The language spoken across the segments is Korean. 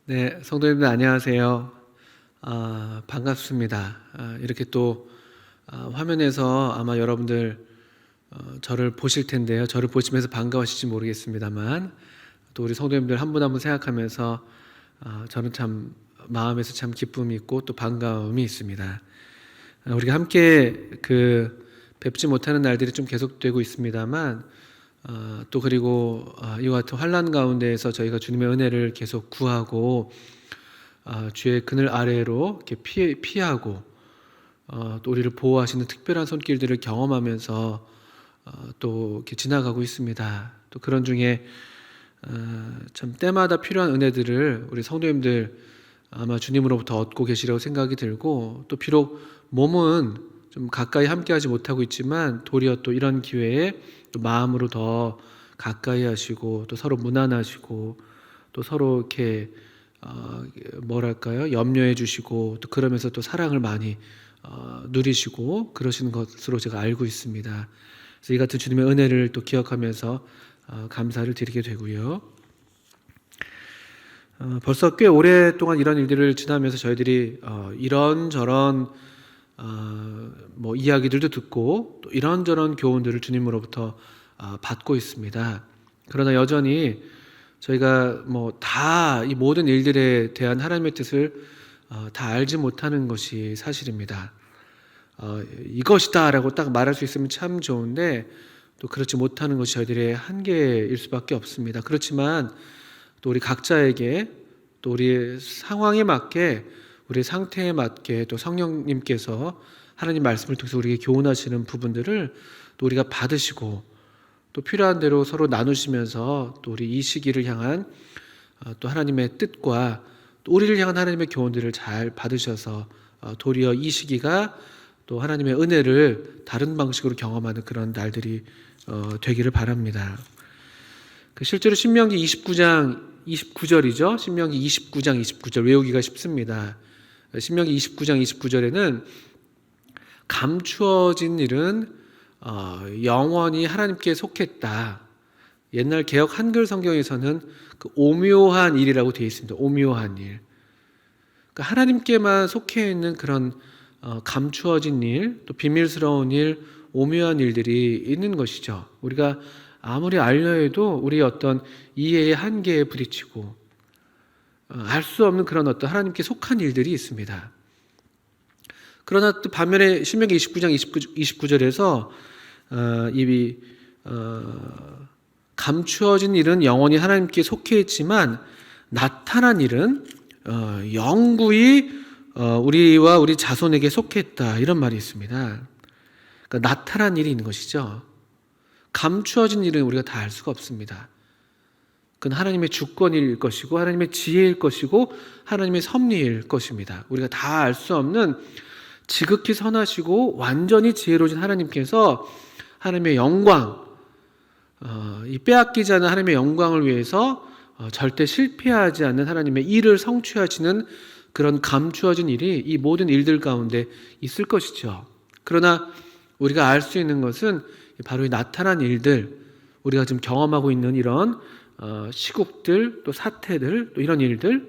네, 성도님들 안녕하세요. 반갑습니다. 이렇게 또 화면에서 아마 여러분들 저를 보실 텐데요. 저를 보시면서 반가우실지 모르겠습니다만 또 우리 성도님들 한 분 한 분 생각하면서 저는 참 마음에서 참 기쁨이 있고 또 반가움이 있습니다. 우리가 함께 뵙지 못하는 날들이 좀 계속되고 있습니다만 또 그리고 이와 같은 환난 가운데에서 저희가 주님의 은혜를 계속 구하고 주의 그늘 아래로 이렇게 피하고 또 우리를 보호하시는 특별한 손길들을 경험하면서 또 이렇게 지나가고 있습니다. 또 그런 중에 참 때마다 필요한 은혜들을 우리 성도님들 아마 주님으로부터 얻고 계시려고 생각이 들고, 또 비록 몸은 좀 가까이 함께하지 못하고 있지만 도리어 또 이런 기회에 또 마음으로 더 가까이 하시고 또 서로 무난하시고 또 서로 이렇게 염려해 주시고 또 그러면서 또 사랑을 많이 누리시고 그러시는 것으로 제가 알고 있습니다. 그래서 이 같은 주님의 은혜를 또 기억하면서 감사를 드리게 되고요. 벌써 꽤 오랫동안 이런 일들을 지나면서 저희들이 이런저런 뭐 이야기들도 듣고 또 이런저런 교훈들을 주님으로부터 받고 있습니다. 그러나 여전히 저희가 뭐 다 이 모든 일들에 대한 하나님의 뜻을 다 알지 못하는 것이 사실입니다. 이것이다라고 딱 말할 수 있으면 참 좋은데 또 그렇지 못하는 것이 저희들의 한계일 수밖에 없습니다. 그렇지만 또 우리 각자에게 또 우리의 상황에 맞게 우리의 상태에 맞게 또 성령님께서 하나님 말씀을 통해서 우리에게 교훈하시는 부분들을 또 우리가 받으시고 또 필요한 대로 서로 나누시면서 또 우리 이 시기를 향한 또 하나님의 뜻과 또 우리를 향한 하나님의 교훈들을 잘 받으셔서 도리어 이 시기가 또 하나님의 은혜를 다른 방식으로 경험하는 그런 날들이 되기를 바랍니다. 실제로 신명기 29장 29절이죠. 신명기 29장 29절 외우기가 쉽습니다. 신명기 29장 29절에는 감추어진 일은 영원히 하나님께 속했다. 옛날 개역 한글 성경에서는 그 오묘한 일이라고 되어 있습니다. 오묘한 일. 그러니까 하나님께만 속해 있는 그런 감추어진 일, 또 비밀스러운 일, 오묘한 일들이 있는 것이죠. 우리가 아무리 알려 해도 우리의 어떤 이해의 한계에 부딪히고 알 수 없는 그런 어떤 하나님께 속한 일들이 있습니다. 그러나 또 반면에 신명기 29장 29절에서 이 감추어진 일은 영원히 하나님께 속해 있지만 나타난 일은 영구히 우리와 우리 자손에게 속했다, 이런 말이 있습니다. 그러니까 나타난 일이 있는 것이죠. 감추어진 일은 우리가 다 알 수가 없습니다. 그건 하나님의 주권일 것이고 하나님의 지혜일 것이고 하나님의 섭리일 것입니다. 우리가 다 알 수 없는 지극히 선하시고 완전히 지혜로우신 하나님께서 하나님의 영광, 이 빼앗기지 않은 하나님의 영광을 위해서 절대 실패하지 않는 하나님의 일을 성취하시는 그런 감추어진 일이 이 모든 일들 가운데 있을 것이죠. 그러나 우리가 알 수 있는 것은 바로 이 나타난 일들, 우리가 지금 경험하고 있는 이런 시국들, 또 사태들, 또 이런 일들,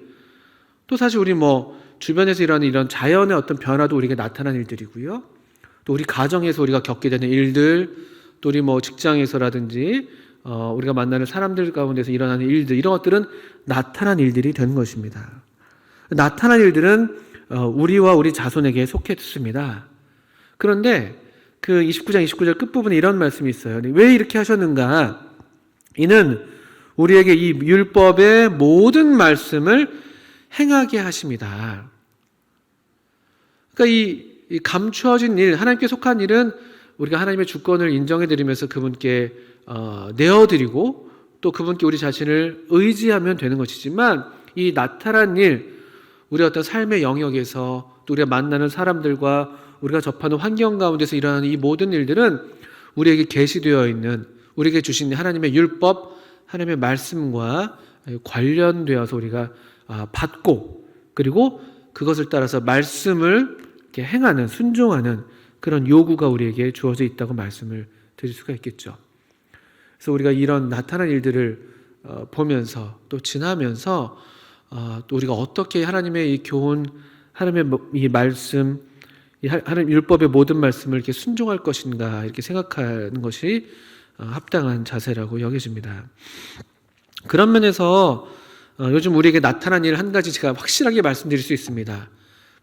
또 사실 우리 뭐 주변에서 일어나는 이런 자연의 어떤 변화도 우리에게 나타난 일들이고요. 또 우리 가정에서 우리가 겪게 되는 일들, 또 우리 뭐 직장에서라든지 우리가 만나는 사람들 가운데서 일어나는 일들, 이런 것들은 나타난 일들이 되는 것입니다. 나타난 일들은 우리와 우리 자손에게 속했습니다. 그런데 그 29장 29절 끝부분에 이런 말씀이 있어요. 왜 이렇게 하셨는가? 이는 우리에게 이 율법의 모든 말씀을 행하게 하십니다. 그러니까 이 감추어진 일, 하나님께 속한 일은 우리가 하나님의 주권을 인정해드리면서 그분께 내어드리고 또 그분께 우리 자신을 의지하면 되는 것이지만, 이 나타난 일, 우리 어떤 삶의 영역에서 또 우리가 만나는 사람들과 우리가 접하는 환경 가운데서 일어나는 이 모든 일들은 우리에게 계시되어 있는, 우리에게 주신 하나님의 율법, 하나님의 말씀과 관련되어서 우리가 받고, 그리고 그것을 따라서 말씀을 이렇게 행하는, 순종하는 그런 요구가 우리에게 주어져 있다고 말씀을 드릴 수가 있겠죠. 그래서 우리가 이런 나타난 일들을 보면서 또 지나면서 또 우리가 어떻게 하나님의 이 교훈, 하나님의 이 말씀, 이 하나님 율법의 모든 말씀을 이렇게 순종할 것인가 이렇게 생각하는 것이 합당한 자세라고 여겨집니다. 그런 면에서 요즘 우리에게 나타난 일 한 가지 제가 확실하게 말씀드릴 수 있습니다.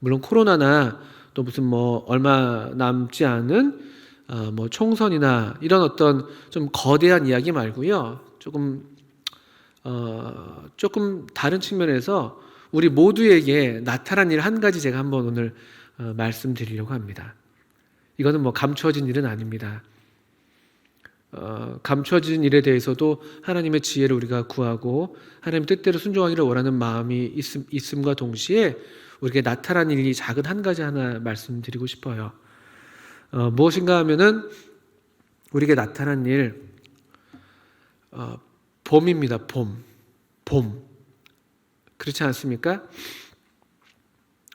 물론 코로나나 또 무슨 뭐 얼마 남지 않은 뭐 총선이나 이런 어떤 좀 거대한 이야기 말고요. 조금 다른 측면에서 우리 모두에게 나타난 일 한 가지 제가 한번 오늘 말씀드리려고 합니다. 이거는 뭐 감추어진 일은 아닙니다. 감춰진 일에 대해서도 하나님의 지혜를 우리가 구하고 하나님 뜻대로 순종하기를 원하는 마음이 있음과 동시에 우리에게 나타난 일이 작은 한 가지 하나 말씀드리고 싶어요. 무엇인가 하면은 우리에게 나타난 일, 봄입니다. 봄. 그렇지 않습니까?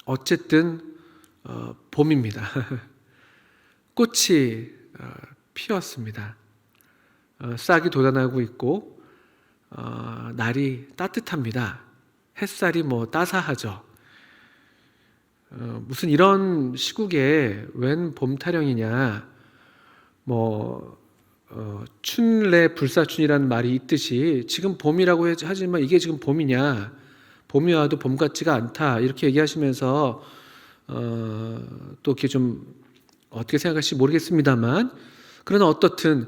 어쨌든 봄입니다. 꽃이 피었습니다. 싹이 돋아나고 있고 날이 따뜻합니다. 햇살이 뭐 따사하죠. 무슨 이런 시국에 웬 봄 타령이냐, 춘래 불사춘이라는 말이 있듯이 지금 봄이라고 하지만 이게 지금 봄이냐, 봄이 와도 봄 같지가 않다 이렇게 얘기하시면서 또 이렇게 좀 어떻게 생각하실지 모르겠습니다만, 그러나 어떻든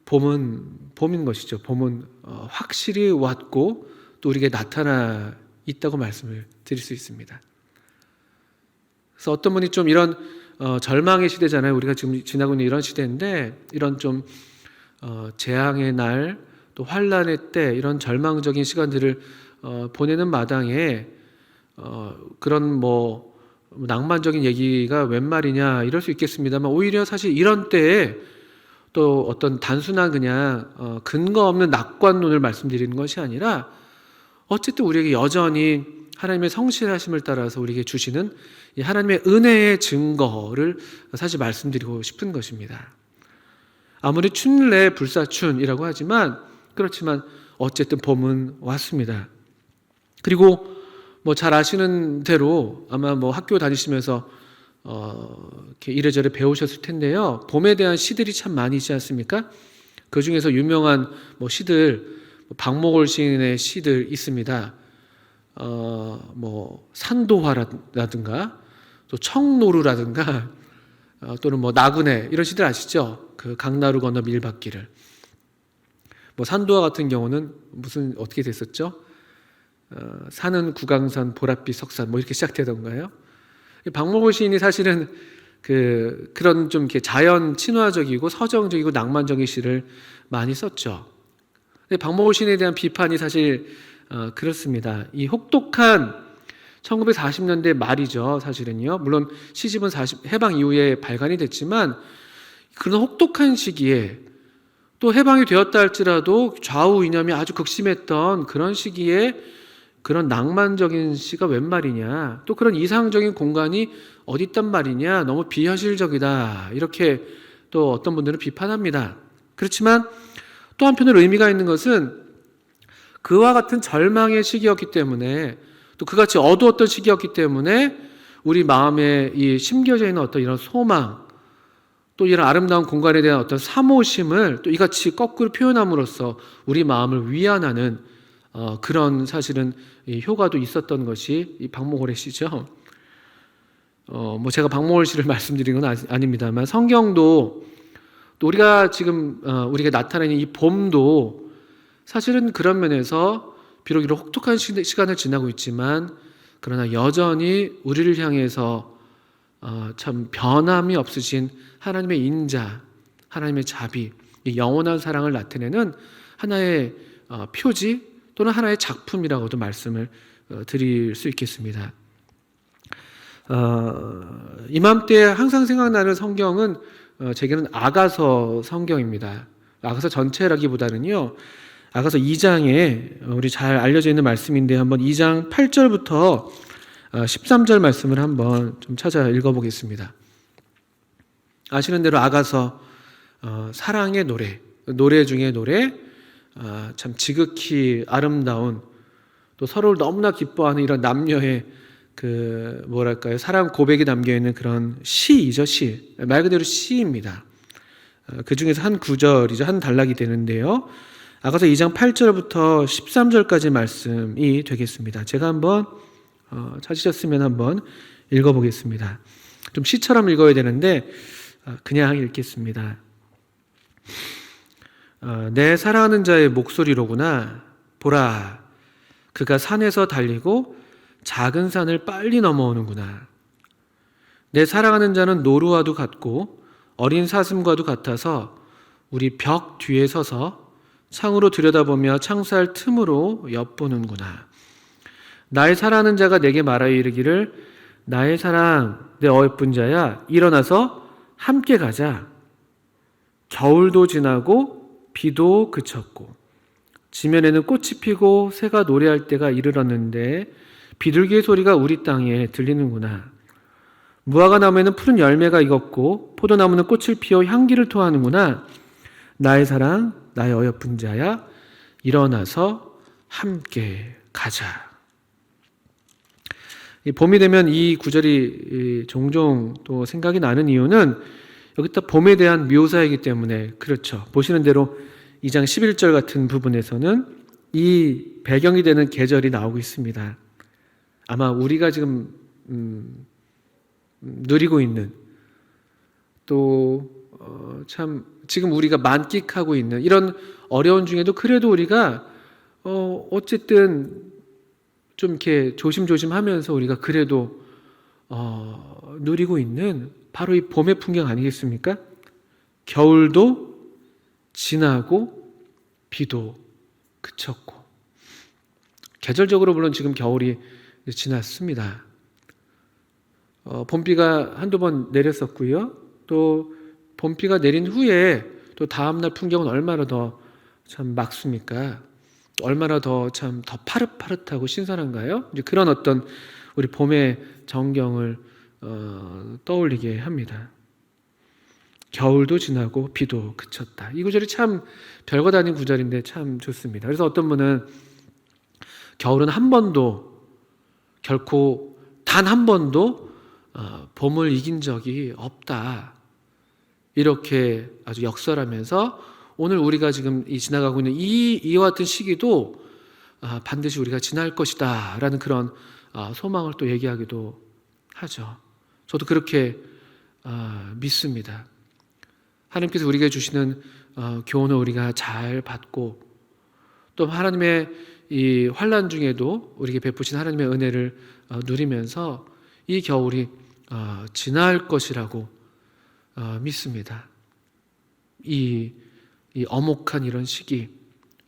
봄인 것이죠. 봄은 확실히 왔고 또 우리에게 나타나 있다고 말씀을 드릴 수 있습니다. 그래서 어떤 분이 좀 이런 절망의 시대잖아요. 우리가 지금 지나고 있는 이런 시대인데, 이런 좀 재앙의 날, 또 환란의 때, 이런 절망적인 시간들을 보내는 마당에 그런 뭐 낭만적인 얘기가 웬 말이냐 이럴 수 있겠습니다만, 오히려 사실 이런 때에 또 어떤 단순한 그냥 근거 없는 낙관론을 말씀드리는 것이 아니라, 어쨌든 우리에게 여전히 하나님의 성실하심을 따라서 우리에게 주시는 이 하나님의 은혜의 증거를 사실 말씀드리고 싶은 것입니다. 아무리 춘래 불사춘이라고 하지만, 그렇지만 어쨌든 봄은 왔습니다. 그리고 뭐 잘 아시는 대로 아마 뭐 학교 다니시면서 이렇게 이래저래 배우셨을 텐데요. 봄에 대한 시들이 참 많이 있지 않습니까? 그 중에서 유명한 뭐 시들, 박목월 시인의 시들 있습니다. 뭐 산도화라든가 또 청노루라든가 또는 뭐 나그네 이런 시들 아시죠? 그 강나루 건너 밀밭길을. 뭐 산도화 같은 경우는 무슨 어떻게 됐었죠? 산은 구강산 보랏빛 석산 뭐 이렇게 시작되던가요? 박목월 시인이 사실은 그런 좀 이렇게 자연 친화적이고 서정적이고 낭만적인 시를 많이 썼죠. 근데 박목월 시인에 대한 비판이 사실 그렇습니다. 이 혹독한 1940년대 말이죠. 사실은요. 물론 시집은 해방 이후에 발간이 됐지만, 그런 혹독한 시기에 또 해방이 되었다 할지라도 좌우 이념이 아주 극심했던 그런 시기에 그런 낭만적인 시가 웬 말이냐, 또 그런 이상적인 공간이 어디 있단 말이냐, 너무 비현실적이다 이렇게 또 어떤 분들은 비판합니다. 그렇지만 또 한편으로 의미가 있는 것은, 그와 같은 절망의 시기였기 때문에, 또 그같이 어두웠던 시기였기 때문에 우리 마음에 이 심겨져 있는 어떤 이런 소망, 또 이런 아름다운 공간에 대한 어떤 사모심을 또 이같이 거꾸로 표현함으로써 우리 마음을 위안하는 그런 사실은 이 효과도 있었던 것이 이 박목월의 시죠. 뭐 제가 박목월 시를 말씀드린 건 아닙니다만, 성경도 또 우리가 지금 우리가 나타내는 이 봄도 사실은 그런 면에서 비록 이런 혹독한 시간을 지나고 있지만, 그러나 여전히 우리를 향해서 참 변함이 없으신 하나님의 인자, 하나님의 자비, 이 영원한 사랑을 나타내는 하나의 표지 또는 하나의 작품이라고도 말씀을 드릴 수 있겠습니다. 이맘때 항상 생각나는 성경은 제게는 아가서 성경입니다. 아가서 전체라기보다는요, 아가서 2장에 우리 잘 알려져 있는 말씀인데, 한번 2장 8절부터 13절 말씀을 한번 좀 찾아 읽어보겠습니다. 아시는 대로 아가서 사랑의 노래 중에 노래, 참 지극히 아름다운, 또 서로를 너무나 기뻐하는 이런 남녀의 뭐랄까요, 사랑 고백이 담겨 있는 그런 시이죠, 시. 말 그대로 시입니다. 그 중에서 한 구절이죠, 한 단락이 되는데요. 아가서 2장 8절부터 13절까지 말씀이 되겠습니다. 제가 한번 찾으셨으면 한번 읽어보겠습니다. 좀 시처럼 읽어야 되는데 그냥 읽겠습니다. 내 사랑하는 자의 목소리로구나. 보라, 그가 산에서 달리고 작은 산을 빨리 넘어오는구나. 내 사랑하는 자는 노루와도 같고 어린 사슴과도 같아서 우리 벽 뒤에 서서 창으로 들여다보며 창살 틈으로 엿보는구나. 나의 사랑하는 자가 내게 말하여 이르기를 나의 사랑, 내 어여쁜 자야, 일어나서 함께 가자. 겨울도 지나고 비도 그쳤고 지면에는 꽃이 피고 새가 노래할 때가 이르렀는데 비둘기의 소리가 우리 땅에 들리는구나. 무화과 나무에는 푸른 열매가 익었고 포도나무는 꽃을 피워 향기를 토하는구나. 나의 사랑, 나의 어여쁜 자야, 일어나서 함께 가자. 봄이 되면 이 구절이 종종 또 생각이 나는 이유는 여기다 봄에 대한 묘사이기 때문에 그렇죠. 보시는 대로 2장 11절 같은 부분에서는 이 배경이 되는 계절이 나오고 있습니다. 아마 우리가 지금 누리고 있는 또 참 지금 우리가 만끽하고 있는 이런 어려운 중에도 그래도 우리가 어쨌든 좀 이렇게 조심조심하면서 우리가 그래도 누리고 있는 바로 이 봄의 풍경 아니겠습니까? 겨울도 지나고 비도 그쳤고 계절적으로 물론 지금 겨울이 지났습니다. 봄비가 한두 번 내렸었고요. 또 봄비가 내린 후에 또 다음날 풍경은 얼마나 더 참 맑습니까? 얼마나 더 참 더 파릇파릇하고 신선한가요? 이제 그런 어떤 우리 봄의 정경을 떠올리게 합니다. 겨울도 지나고 비도 그쳤다. 이 구절이 참 별것 아닌 구절인데 참 좋습니다. 그래서 어떤 분은 겨울은 한 번도 결코 단 한 번도 봄을 이긴 적이 없다. 이렇게 아주 역설하면서 오늘 우리가 지금 지나가고 있는 이와 같은 시기도 반드시 우리가 지날 것이다 라는 그런 소망을 또 얘기하기도 하죠. 저도 그렇게 믿습니다. 하나님께서 우리에게 주시는 교훈을 우리가 잘 받고 또 하나님의 이 환난 중에도 우리에게 베푸신 하나님의 은혜를 누리면서 이 겨울이 지날 것이라고 믿습니다. 이 엄혹한 이런 시기,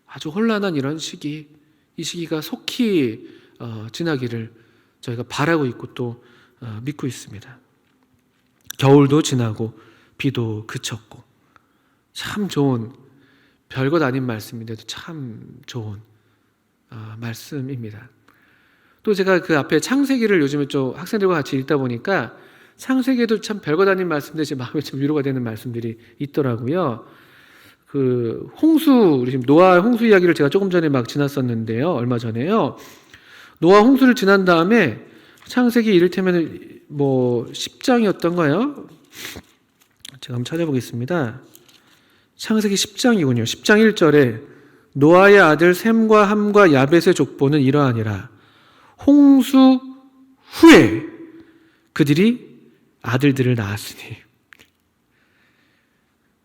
아주 혼란한 이런 시기, 이 시기가 속히 지나기를 저희가 바라고 있고 또 믿고 있습니다. 겨울도 지나고 비도 그쳤고 참 좋은 별것 아닌 말씀인데도 참 좋은 말씀입니다. 또 제가 그 앞에 창세기를 요즘에 좀 학생들과 같이 읽다 보니까 창세기에도 참 별것 아닌 말씀들이 제 마음에 좀 위로가 되는 말씀들이 있더라고요. 그 홍수, 우리 지금 노아 홍수 이야기를 제가 조금 전에 막 지났었는데요. 얼마 전에요. 노아 홍수를 지난 다음에 창세기 이를테면 뭐 10장이었던가요? 제가 한번 찾아보겠습니다. 창세기 10장이군요. 10장 1절에 노아의 아들 셈과 함과 야벳의 족보는 이러하니라. 홍수 후에 그들이 아들들을 낳았으니.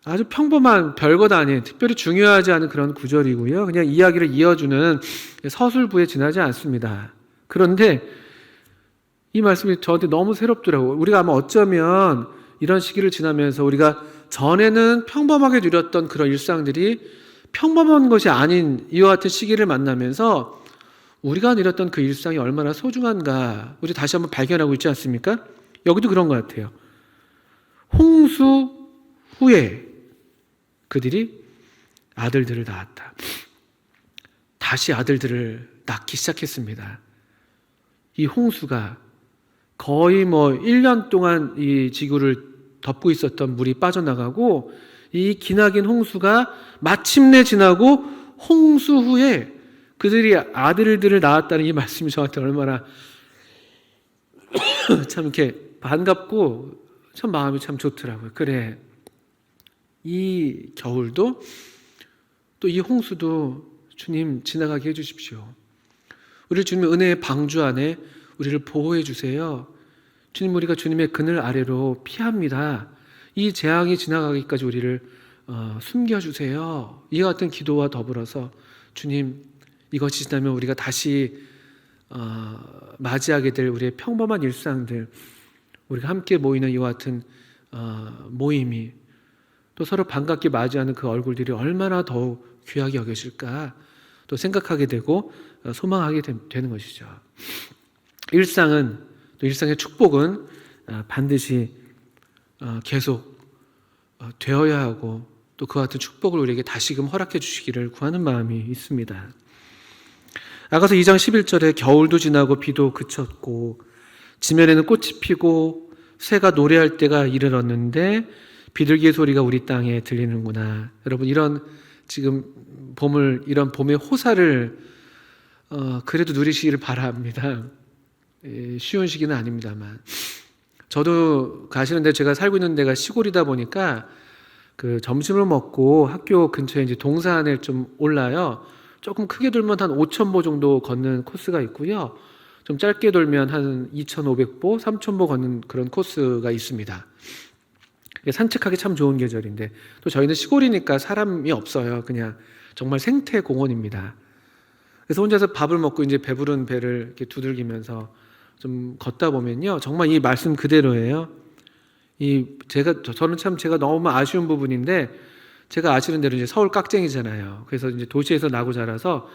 아주 평범한 별것 아닌 특별히 중요하지 않은 그런 구절이고요. 그냥 이야기를 이어주는 서술부에 지나지 않습니다. 그런데 이 말씀이 저한테 너무 새롭더라고요. 우리가 아마 어쩌면 이런 시기를 지나면서 우리가 전에는 평범하게 누렸던 그런 일상들이 평범한 것이 아닌 이와 같은 시기를 만나면서 우리가 누렸던 그 일상이 얼마나 소중한가 우리 다시 한번 발견하고 있지 않습니까? 여기도 그런 것 같아요. 홍수 후에 그들이 아들들을 낳았다. 다시 아들들을 낳기 시작했습니다. 이 홍수가 거의 1년 동안 이 지구를 덮고 있었던 물이 빠져나가고 이 기나긴 홍수가 마침내 지나고 홍수 후에 그들이 아들들을 낳았다는 이 말씀이 저한테 얼마나 참 이렇게 반갑고 참 마음이 참 좋더라고요. 그래, 이 겨울도 또 이 홍수도 주님 지나가게 해주십시오. 우리를 주님의 은혜의 방주 안에 우리를 보호해 주세요. 주님, 우리가 주님의 그늘 아래로 피합니다. 이 재앙이 지나가기까지 우리를 숨겨주세요. 이와 같은 기도와 더불어서 주님, 이것이 지나면 우리가 다시 맞이하게 될 우리의 평범한 일상들, 우리가 함께 모이는 이와 같은 모임이 또 서로 반갑게 맞이하는 그 얼굴들이 얼마나 더욱 귀하게 여겨질까 또 생각하게 되고 소망하게 되는 것이죠. 일상은, 또 일상의 축복은 반드시 계속 되어야 하고 또 그와 같은 축복을 우리에게 다시금 허락해 주시기를 구하는 마음이 있습니다. 아가서 2장 11절에 겨울도 지나고 비도 그쳤고 지면에는 꽃이 피고 새가 노래할 때가 이르렀는데 비둘기의 소리가 우리 땅에 들리는구나. 여러분, 이런 지금 이런 봄의 호사를 그래도 누리시기를 바랍니다. 쉬운 시기는 아닙니다만, 저도 가시는데 제가 살고 있는 데가 시골이다 보니까 그 점심을 먹고 학교 근처에 이제 동산을 좀 올라요. 조금 크게 돌면 한 5,000보 정도 걷는 코스가 있고요. 좀 짧게 돌면 한 2,500보, 3,000보 걷는 그런 코스가 있습니다. 산책하기 참 좋은 계절인데 또 저희는 시골이니까 사람이 없어요. 그냥 정말 생태 공원입니다. 그래서 혼자서 밥을 먹고 이제 배부른 배를 이렇게 두들기면서 좀 걷다 보면요, 정말 이 말씀 그대로예요. 저는 참 제가 너무 아쉬운 부분인데, 제가 아시는 대로 이제 서울 깍쟁이잖아요. 그래서 이제 도시에서 나고 자라서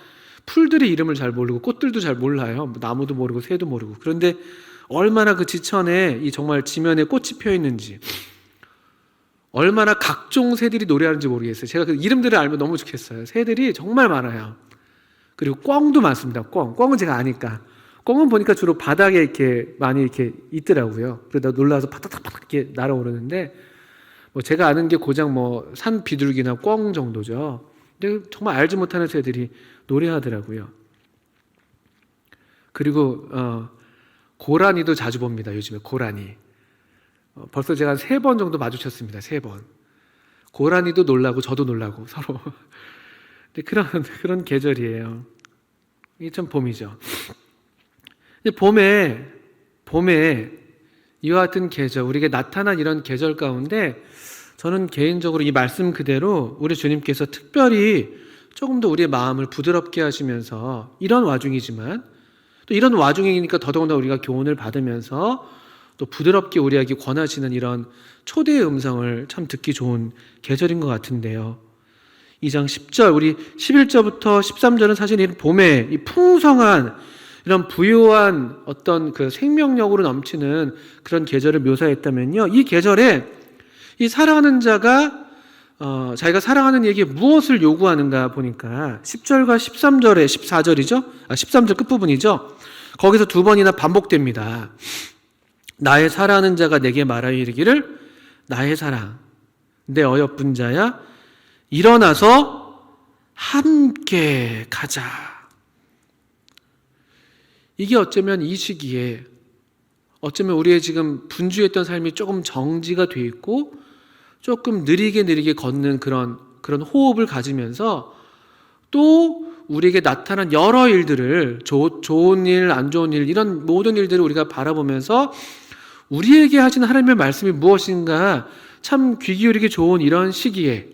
풀들의 이름을 잘 모르고 꽃들도 잘 몰라요. 나무도 모르고 새도 모르고. 그런데 얼마나 그 지천에 이 정말 지면에 꽃이 펴 있는지, 얼마나 각종 새들이 노래하는지 모르겠어요. 제가 그 이름들을 알면 너무 좋겠어요. 새들이 정말 많아요. 그리고 꿩도 많습니다. 꿩은 제가 아니까. 꿩은 보니까 주로 바닥에 이렇게 많이 이렇게 있더라고요. 그러다 놀라서 파닥파닥 이렇게 날아오르는데, 뭐 제가 아는 게 고작 뭐 산 비둘기나 꿩 정도죠. 근데 정말 알지 못하는 새들이 노래하더라고요. 그리고 고라니도 자주 봅니다. 요즘에 고라니. 벌써 제가 한 3번 정도 마주쳤습니다. 3번. 고라니도 놀라고 저도 놀라고 서로. 근데 그런 계절이에요. 이게 참 봄이죠. 근데 봄에 이와 같은 계절, 우리에게 나타난 이런 계절 가운데 저는 개인적으로 이 말씀 그대로 우리 주님께서 특별히 조금 더 우리의 마음을 부드럽게 하시면서, 이런 와중이지만 또 이런 와중이니까 더더군다나 우리가 교훈을 받으면서 또 부드럽게 우리에게 권하시는 이런 초대의 음성을 참 듣기 좋은 계절인 것 같은데요. 2장 10절, 우리 11절부터 13절은 사실 이 봄에 이 풍성한 이런 부유한 어떤 그 생명력으로 넘치는 그런 계절을 묘사했다면요, 이 계절에 이 사랑하는 자가 자기가 사랑하는 이에게 무엇을 요구하는가 보니까 10절과 13절에 14절이죠? 13절 끝부분이죠. 거기서 2번이나 반복됩니다. 나의 사랑하는 자가 내게 말하여 이르기를 나의 사랑, 내 어여쁜 자야, 일어나서 함께 가자. 이게 어쩌면 이 시기에 어쩌면 우리의 지금 분주했던 삶이 조금 정지가 돼 있고 조금 느리게 걷는 그런 호흡을 가지면서 또 우리에게 나타난 여러 일들을, 좋은 일, 안 좋은 일, 이런 모든 일들을 우리가 바라보면서 우리에게 하신 하나님의 말씀이 무엇인가 참 귀 기울이기 좋은 이런 시기에,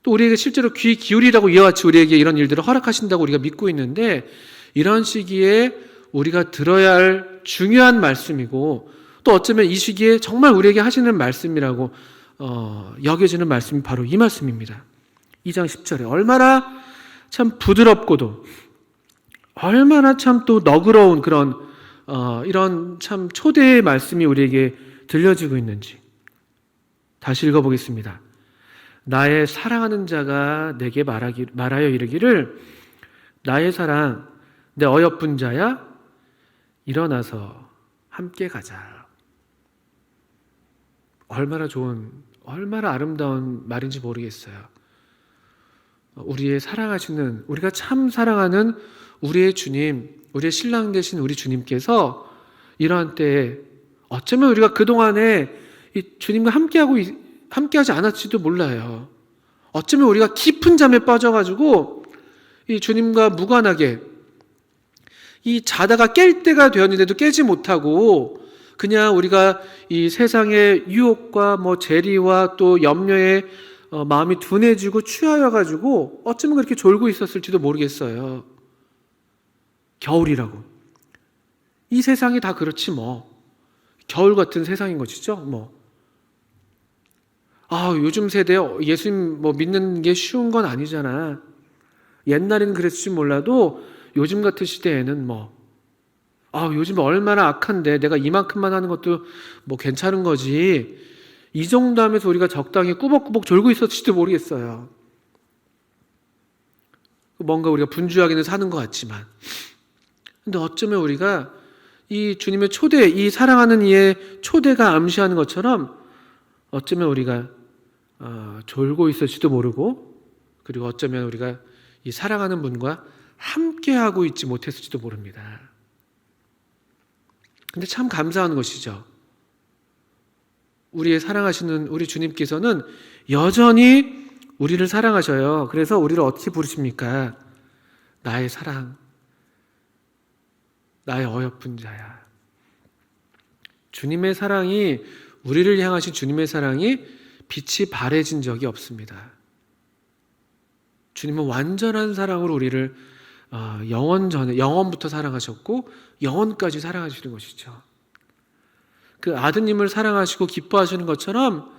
또 우리에게 실제로 귀 기울이라고 이와 같이 우리에게 이런 일들을 허락하신다고 우리가 믿고 있는데, 이런 시기에 우리가 들어야 할 중요한 말씀이고, 또 어쩌면 이 시기에 정말 우리에게 하시는 말씀이라고 여겨지는 말씀이 바로 이 말씀입니다. 2장 10절에 얼마나 참 부드럽고도 얼마나 참 또 너그러운 그런 이런 참 초대의 말씀이 우리에게 들려지고 있는지 다시 읽어보겠습니다. 나의 사랑하는 자가 내게 말하여 이르기를 나의 사랑, 내 어여쁜 자야, 일어나서 함께 가자. 얼마나 좋은, 얼마나 아름다운 말인지 모르겠어요. 우리의 사랑하시는, 우리가 참 사랑하는 우리의 주님, 우리의 신랑 되신 우리 주님께서 이러한 때에 어쩌면 우리가 그동안에 이 주님과 함께하지 않았지도 몰라요. 어쩌면 우리가 깊은 잠에 빠져가지고 이 주님과 무관하게 이 자다가 깰 때가 되었는데도 깨지 못하고 그냥 우리가 이 세상의 유혹과 재리와 또 염려에 마음이 둔해지고 취하여가지고 어쩌면 그렇게 졸고 있었을지도 모르겠어요. 겨울이라고. 이 세상이 다 그렇지 겨울 같은 세상인 것이죠. 요즘 세대 예수님 믿는 게 쉬운 건 아니잖아. 옛날에는 그랬을지 몰라도 요즘 같은 시대에는 요즘 얼마나 악한데 내가 이만큼만 하는 것도 괜찮은 거지. 이 정도 하면서 우리가 적당히 꾸벅꾸벅 졸고 있었을지도 모르겠어요. 뭔가 우리가 분주하게는 사는 것 같지만. 근데 어쩌면 우리가 이 주님의 초대, 이 사랑하는 이의 초대가 암시하는 것처럼 어쩌면 우리가 졸고 있을지도 모르고, 그리고 어쩌면 우리가 이 사랑하는 분과 함께하고 있지 못했을지도 모릅니다. 근데 참 감사한 것이죠. 우리의 사랑하시는 우리 주님께서는 여전히 우리를 사랑하셔요. 그래서 우리를 어떻게 부르십니까? 나의 사랑, 나의 어여쁜 자야. 주님의 사랑이, 우리를 향하신 주님의 사랑이 빛이 바래진 적이 없습니다. 주님은 완전한 사랑으로 우리를 영원부터 사랑하셨고 영원까지 사랑하시는 것이죠. 그 아드님을 사랑하시고 기뻐하시는 것처럼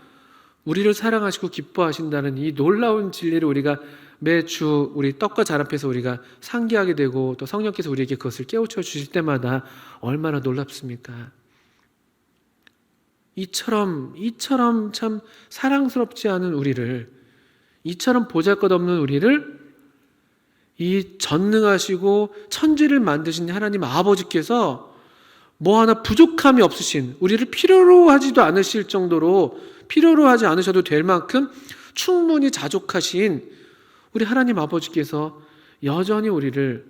우리를 사랑하시고 기뻐하신다는 이 놀라운 진리를 우리가 매주 우리 떡과 잔 앞에서 우리가 상기하게 되고, 또 성령께서 우리에게 그것을 깨우쳐 주실 때마다 얼마나 놀랍습니까? 이처럼 참 사랑스럽지 않은 우리를, 이처럼 보잘것없는 우리를 이 전능하시고 천지를 만드신 하나님 아버지께서 하나 부족함이 없으신, 우리를 필요로 하지도 않으실 정도로, 필요로 하지 않으셔도 될 만큼 충분히 자족하신 우리 하나님 아버지께서 여전히 우리를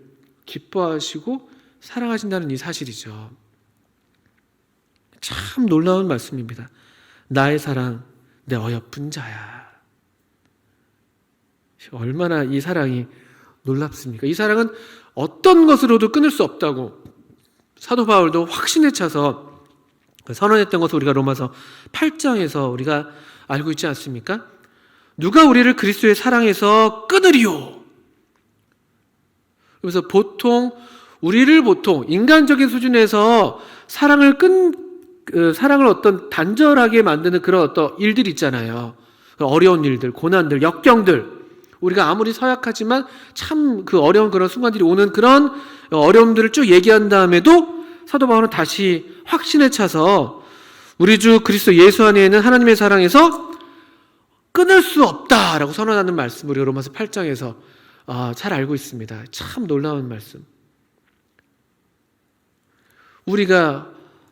기뻐하시고 사랑하신다는 이 사실이죠. 참 놀라운 말씀입니다. 나의 사랑, 내 어여쁜 자야. 얼마나 이 사랑이 놀랍습니까? 이 사랑은 어떤 것으로도 끊을 수 없다고 사도 바울도 확신에 차서 선언했던 것을 우리가 로마서 8장에서 우리가 알고 있지 않습니까? 누가 우리를 그리스도의 사랑에서 끊으리요? 그래서 우리를 인간적인 수준에서 사랑을 어떤 단절하게 만드는 그런 어떤 일들이 있잖아요. 어려운 일들, 고난들, 역경들. 우리가 아무리 서약하지만 참 그 어려운 그런 순간들이 오는 그런 어려움들을 쭉 얘기한 다음에도 사도 바울은 다시 확신에 차서 우리 주 그리스도 예수 안에 있는 하나님의 사랑에서 끊을 수 없다라고 선언하는 말씀, 우리가 로마서 8장에서 잘 알고 있습니다. 참 놀라운 말씀. 우리가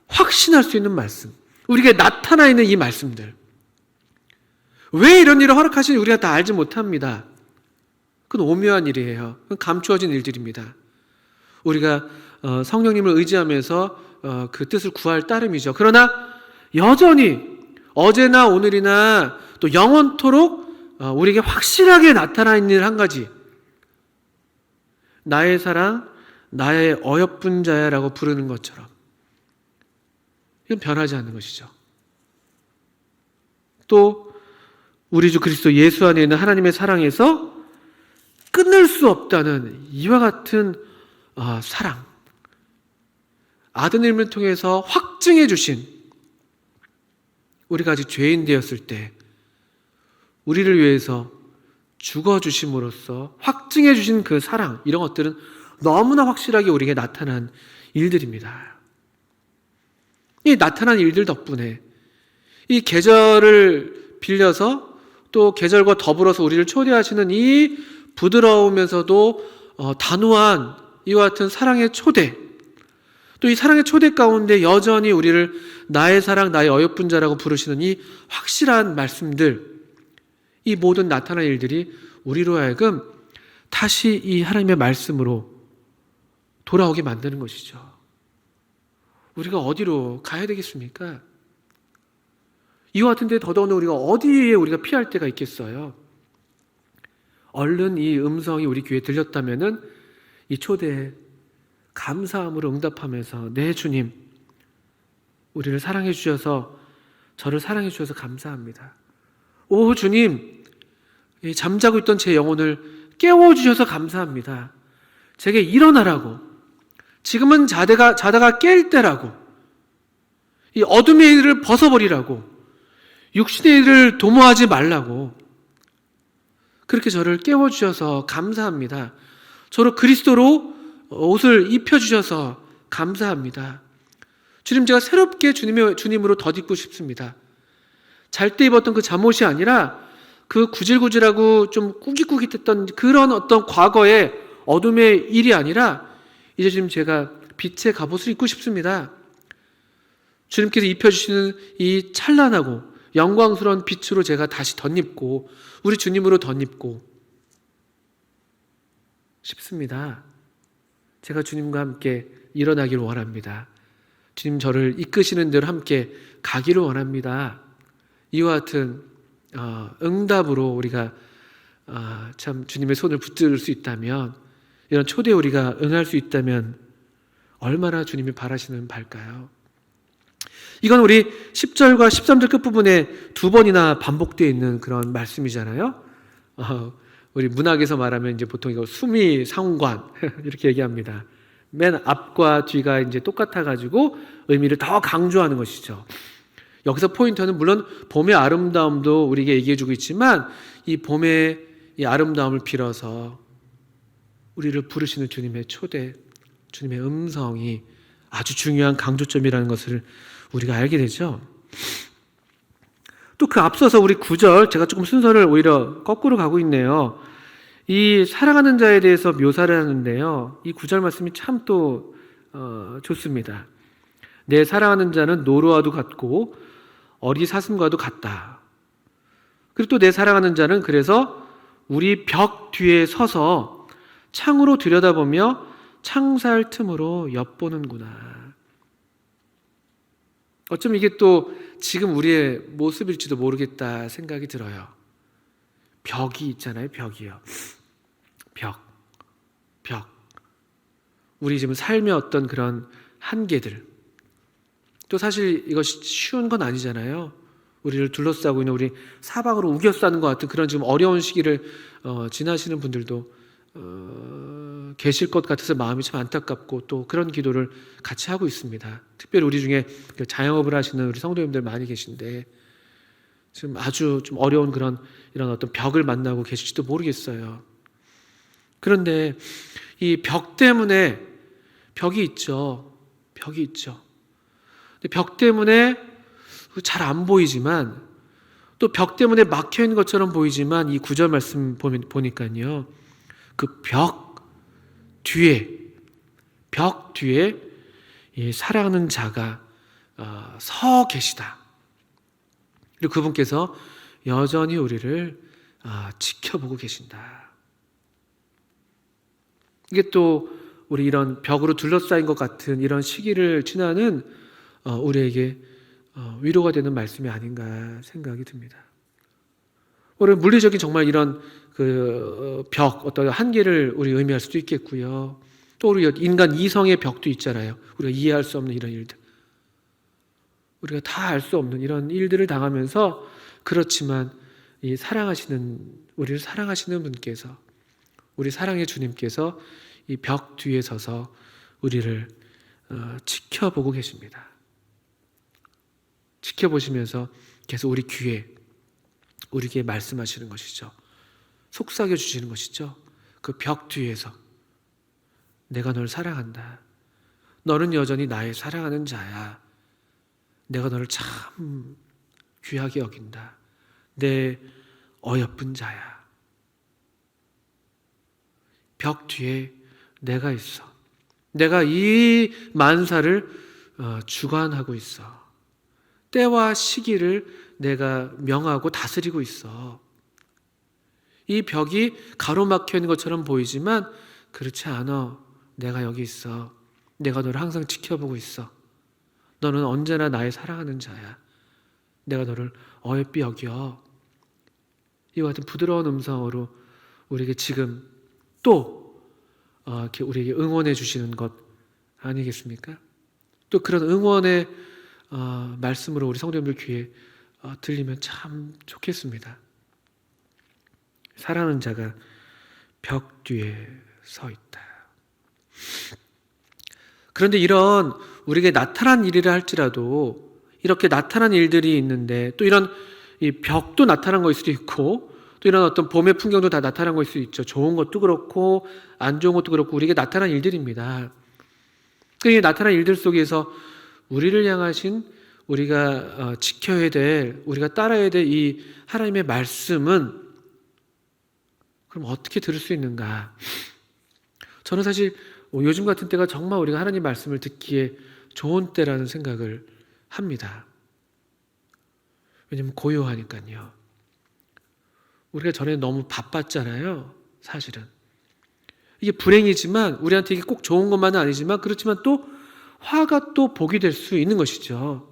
확신할 수 있는 말씀, 우리에게 나타나 있는 이 말씀들. 왜 이런 일을 허락하시는지 우리가 다 알지 못합니다. 그건 오묘한 일이에요. 그건 감추어진 일들입니다. 우리가 성령님을 의지하면서 그 뜻을 구할 따름이죠. 그러나 여전히 어제나 오늘이나 또 영원토록 우리에게 확실하게 나타나 있는 일 한 가지. 나의 사랑, 나의 어여쁜 자야라고 부르는 것처럼. 이건 변하지 않는 것이죠. 또 우리 주 그리스도 예수 안에 있는 하나님의 사랑에서 끊을 수 없다는 이와 같은 사랑, 아드님을 통해서 확증해 주신, 우리가 아직 죄인 되었을 때 우리를 위해서 죽어주심으로써 확증해 주신 그 사랑, 이런 것들은 너무나 확실하게 우리에게 나타난 일들입니다. 이 나타난 일들 덕분에 이 계절을 빌려서 또 계절과 더불어서 우리를 초대하시는 이 부드러우면서도 단호한 이와 같은 사랑의 초대, 또 이 사랑의 초대 가운데 여전히 우리를 나의 사랑, 나의 어여쁜 자라고 부르시는 이 확실한 말씀들, 이 모든 나타난 일들이 우리로 하여금 다시 이 하나님의 말씀으로 돌아오게 만드는 것이죠. 우리가 어디로 가야 되겠습니까? 이와 같은데 더더욱 우리가 어디에 우리가 피할 때가 있겠어요? 얼른 이 음성이 우리 귀에 들렸다면은 이 초대에 감사함으로 응답하면서 네 주님, 우리를 사랑해 주셔서 저를 사랑해 주셔서 감사합니다. 오 주님, 이 잠자고 있던 제 영혼을 깨워 주셔서 감사합니다. 제게 일어나라고, 지금은 자다가 깰 때라고, 이 어둠의 일을 벗어버리라고, 육신의 일을 도모하지 말라고 그렇게 저를 깨워주셔서 감사합니다. 저로 그리스도로 옷을 입혀주셔서 감사합니다. 주님, 제가 새롭게 주님으로 덧입고 싶습니다. 잘 때 입었던 그 잠옷이 아니라 그 구질구질하고 좀 꾸깃꾸깃했던 그런 어떤 과거의 어둠의 일이 아니라 이제 지금 제가 빛의 갑옷을 입고 싶습니다. 주님께서 입혀주시는 이 찬란하고 영광스러운 빛으로 제가 다시 덧입고 우리 주님으로 덧입고 싶습니다. 제가 주님과 함께 일어나기를 원합니다. 주님 저를 이끄시는 대로 함께 가기를 원합니다. 이와 같은 응답으로 우리가 참 주님의 손을 붙들 수 있다면, 이런 초대에 우리가 응할 수 있다면 얼마나 주님이 바라시는 바일까요? 이건 우리 10절과 13절 끝부분에 두 번이나 반복되어 있는 그런 말씀이잖아요. 우리 문학에서 말하면 이제 보통 이거 수미상관 이렇게 얘기합니다. 맨 앞과 뒤가 이제 똑같아가지고 의미를 더 강조하는 것이죠. 여기서 포인트는 물론 봄의 아름다움도 우리에게 얘기해주고 있지만 이 봄의 이 아름다움을 빌어서 우리를 부르시는 주님의 초대, 주님의 음성이 아주 중요한 강조점이라는 것을 우리가 알게 되죠. 또 그 앞서서 우리 9절, 제가 조금 순서를 오히려 거꾸로 가고 있네요. 이 사랑하는 자에 대해서 묘사를 하는데요, 이 9절 말씀이 참 또 좋습니다. 내 사랑하는 자는 노루와도 같고 어리 사슴과도 같다. 그리고 또 내 사랑하는 자는 그래서 우리 벽 뒤에 서서 창으로 들여다보며 창살 틈으로 엿보는구나. 어쩜 이게 또 지금 우리의 모습일지도 모르겠다 생각이 들어요. 벽이 있잖아요. 벽이요. 벽. 우리 지금 삶의 어떤 그런 한계들. 또 사실 이것이 쉬운 건 아니잖아요. 우리를 둘러싸고 있는 우리 사방으로 우겨싸는 것 같은 그런 지금 어려운 시기를 지나시는 분들도 계실 것 같아서 마음이 참 안타깝고 또 그런 기도를 같이 하고 있습니다. 특별히 우리 중에 자영업을 하시는 우리 성도님들 많이 계신데 지금 아주 좀 어려운 이런 어떤 벽을 만나고 계실지도 모르겠어요. 그런데 이 벽 때문에 벽이 있죠. 근데 벽 때문에 잘 안 보이지만 또 벽 때문에 막혀 있는 것처럼 보이지만 이 9절 말씀 보니까요. 그 벽 뒤에 이 사랑하는 자가 서 계시다. 그리고 그분께서 여전히 우리를 지켜보고 계신다. 이게 또 우리 이런 벽으로 둘러싸인 것 같은 이런 시기를 지나는 우리에게 위로가 되는 말씀이 아닌가 생각이 듭니다. 우리 물리적인 정말 이런 그 벽, 어떤 한계를 우리 의미할 수도 있겠고요. 또 우리 인간 이성의 벽도 있잖아요. 우리가 이해할 수 없는 이런 일들, 우리가 다 알 수 없는 이런 일들을 당하면서, 그렇지만 이 우리를 사랑하시는 분께서, 우리 사랑의 주님께서 이 벽 뒤에 서서 우리를 지켜보고 계십니다. 지켜보시면서 계속 우리 귀에 우리에게 말씀하시는 것이죠. 속삭여 주시는 것이죠. 그 벽 뒤에서 내가 널 사랑한다. 너는 여전히 나의 사랑하는 자야. 내가 너를 참 귀하게 여긴다. 내 어여쁜 자야. 벽 뒤에 내가 있어. 내가 이 만사를 주관하고 있어. 때와 시기를 내가 명하고 다스리고 있어. 이 벽이 가로막혀 있는 것처럼 보이지만 그렇지 않아. 내가 여기 있어. 내가 너를 항상 지켜보고 있어. 너는 언제나 나의 사랑하는 자야. 내가 너를 어여삐 여겨. 이와 같은 부드러운 음성으로 우리에게 지금 또 이렇게 우리에게 응원해 주시는 것 아니겠습니까? 또 그런 응원의 말씀으로 우리 성도님들 귀에 들리면 참 좋겠습니다. 사랑하는 자가 벽 뒤에 서 있다. 그런데 이런 우리에게 나타난 일이라 할지라도 이렇게 나타난 일들이 있는데 또 이런 이 벽도 나타난 것일 수도 있고 또 이런 어떤 봄의 풍경도 다 나타난 것일 수 있죠. 좋은 것도 그렇고 안 좋은 것도 그렇고 우리에게 나타난 일들입니다. 그 나타난 일들 속에서 우리를 향하신 우리가 지켜야 될 우리가 따라야 될 이 하나님의 말씀은 그럼 어떻게 들을 수 있는가? 저는 사실 요즘 같은 때가 정말 우리가 하나님 말씀을 듣기에 좋은 때라는 생각을 합니다. 왜냐면 고요하니까요. 우리가 전에 너무 바빴잖아요. 사실은. 이게 불행이지만 우리한테 이게 꼭 좋은 것만은 아니지만 그렇지만 또 화가 또 복이 될 수 있는 것이죠.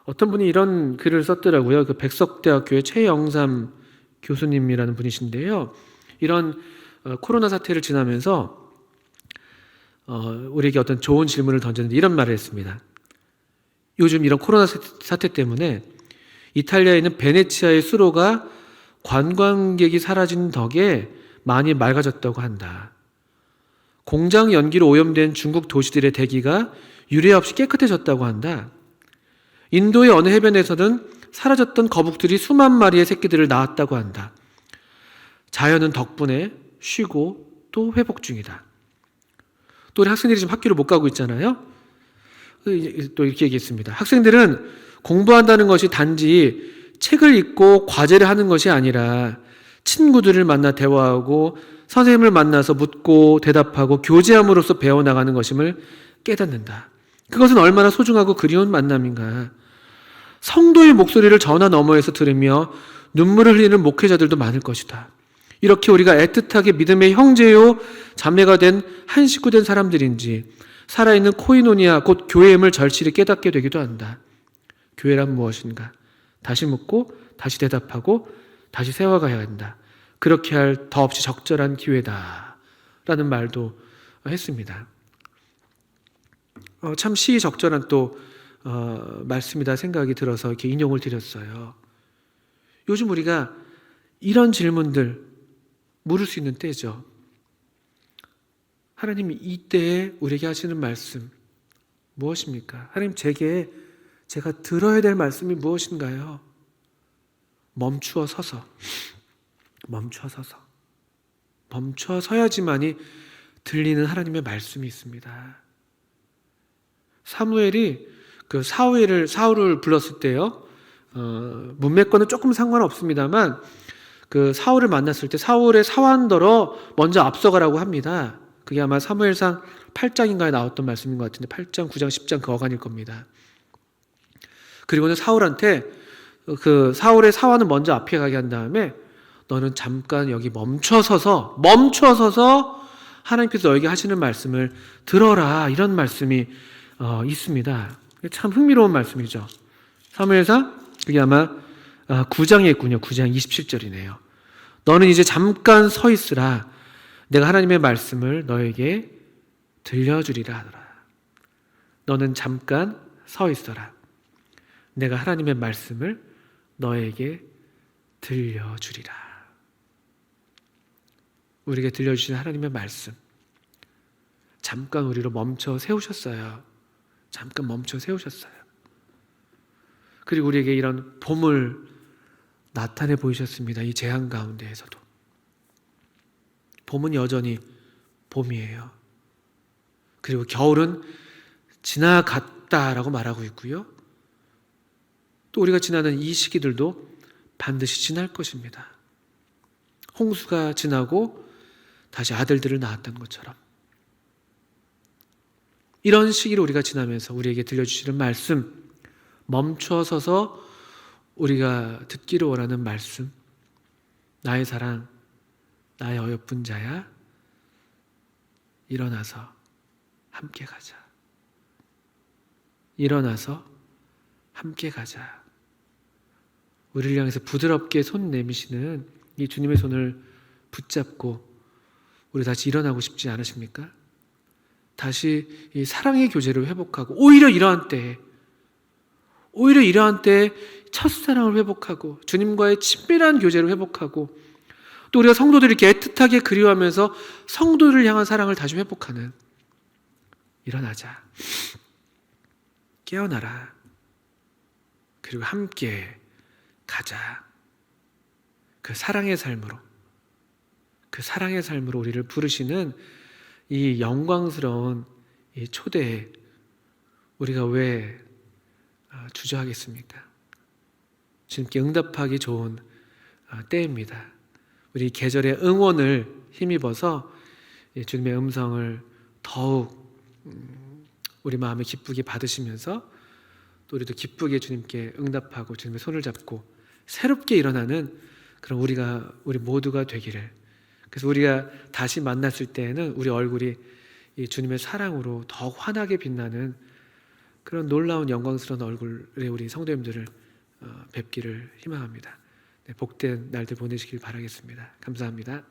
어떤 분이 이런 글을 썼더라고요. 그 백석대학교의 최영삼 교수님이라는 분이신데요. 이런 코로나 사태를 지나면서 우리에게 어떤 좋은 질문을 던졌는데 이런 말을 했습니다. 요즘 이런 코로나 사태 때문에 이탈리아에 있는 베네치아의 수로가 관광객이 사라진 덕에 많이 맑아졌다고 한다. 공장 연기로 오염된 중국 도시들의 대기가 유례 없이 깨끗해졌다고 한다. 인도의 어느 해변에서는 사라졌던 거북들이 수만 마리의 새끼들을 낳았다고 한다. 자연은 덕분에 쉬고 또 회복 중이다. 또 우리 학생들이 지금 학교를 못 가고 있잖아요. 또 이렇게 얘기했습니다. 학생들은 공부한다는 것이 단지 책을 읽고 과제를 하는 것이 아니라 친구들을 만나 대화하고 선생님을 만나서 묻고 대답하고 교제함으로써 배워나가는 것임을 깨닫는다. 그것은 얼마나 소중하고 그리운 만남인가. 성도의 목소리를 전화 너머에서 들으며 눈물을 흘리는 목회자들도 많을 것이다. 이렇게 우리가 애틋하게 믿음의 형제요 자매가 된 한 식구 된 사람들인지 살아있는 코이노니아 곧 교회임을 절실히 깨닫게 되기도 한다. 교회란 무엇인가? 다시 묻고 다시 대답하고 다시 세워가야 한다. 그렇게 할 더없이 적절한 기회다 라는 말도 했습니다. 참 시의적절한 또 말씀이다 생각이 들어서 이렇게 인용을 드렸어요. 요즘 우리가 이런 질문들 물을 수 있는 때죠. 하나님이 이때에 우리에게 하시는 말씀 무엇입니까? 하나님 제게 제가 들어야 될 말씀이 무엇인가요? 멈추어 서서 서야지만이 들리는 하나님의 말씀이 있습니다. 사무엘이 그 사울을 불렀을 때요. 문맥과는 조금 상관없습니다만 그 사울을 만났을 때 사울의 사환더러 먼저 앞서가라고 합니다. 그게 아마 사무엘상 8장인가에 나왔던 말씀인 것 같은데 8장, 9장, 10장 그 어간일 겁니다. 그리고는 사울한테 그 사울의 사환은 먼저 앞에 가게 한 다음에 너는 잠깐 여기 멈춰서서 하나님께서 너에게 하시는 말씀을 들어라 이런 말씀이 있습니다. 참 흥미로운 말씀이죠. 사무엘상 그게 아마 9장에 있군요. 9장 27절이네요. 너는 이제 잠깐 서 있으라. 내가 하나님의 말씀을 너에게 들려주리라 하더라. 너는 잠깐 서 있어라. 내가 하나님의 말씀을 너에게 들려주리라. 우리에게 들려주신 하나님의 말씀 잠깐 우리로 멈춰 세우셨어요. 잠깐 멈춰 세우셨어요. 그리고 우리에게 이런 봄을 나타내 보이셨습니다. 이 재앙 가운데에서도 봄은 여전히 봄이에요. 그리고 겨울은 지나갔다라고 말하고 있고요. 또 우리가 지나는 이 시기들도 반드시 지날 것입니다. 홍수가 지나고 다시 아들들을 낳았던 것처럼 이런 시기를 우리가 지나면서 우리에게 들려주시는 말씀, 멈춰서서 우리가 듣기를 원하는 말씀, 나의 사랑, 나의 어여쁜 자야, 일어나서 함께 가자. 일어나서 함께 가자. 우리를 향해서 부드럽게 손 내미시는 이 주님의 손을 붙잡고 우리 다시 일어나고 싶지 않으십니까? 다시 이 사랑의 교제를 회복하고 오히려 이러한 때에 첫사랑을 회복하고 주님과의 친밀한 교제를 회복하고 또 우리가 성도들을 이렇게 애틋하게 그리워하면서 성도들을 향한 사랑을 다시 회복하는, 일어나자. 깨어나라. 그리고 함께 가자. 그 사랑의 삶으로 우리를 부르시는 이 영광스러운 이 초대에 우리가 왜 주저하겠습니까? 주님께 응답하기 좋은 때입니다. 우리 계절의 응원을 힘입어서 주님의 음성을 더욱 우리 마음에 기쁘게 받으시면서 또 우리도 기쁘게 주님께 응답하고 주님의 손을 잡고 새롭게 일어나는 그런 우리 모두가 되기를. 그래서 우리가 다시 만났을 때에는 우리 얼굴이 이 주님의 사랑으로 더욱 환하게 빛나는 그런 놀라운 영광스러운 얼굴의 우리 성도님들을 뵙기를 희망합니다. 네, 복된 날들 보내시길 바라겠습니다. 감사합니다.